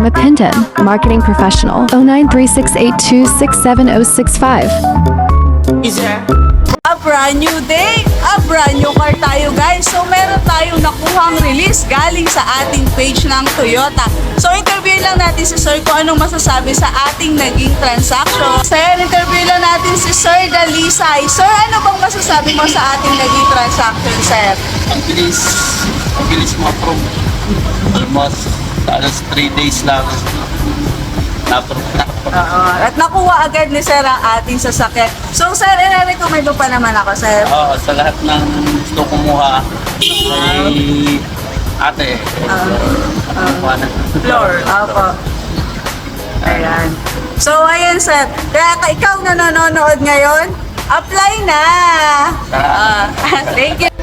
Mapindan, marketing professional, 093682-67065. A brand new day, a brand new car tayo guys. So meron tayong nakuhang release galing sa ating page ng Toyota. So interview lang natin si Sir kung anong masasabi sa ating naging transaction. Sir, interview lang natin si Sir Dalisay. Sir, ano bang masasabi mo sa ating naging transaction, Sir? Ang bilis ma-approve. Almost, alas 3 days lang. Na-approve. At nakuha agad ni Sir ang ating sasakyan. So Sir, i-recommend mo pa naman ako, Sir. Oo, sa lahat ng gusto kumuha, ay ate. Kumuha na. Floor. Opo. Ayan. So, ayan, Sir. Kaya ikaw na nanonood ngayon, apply na! Thank you.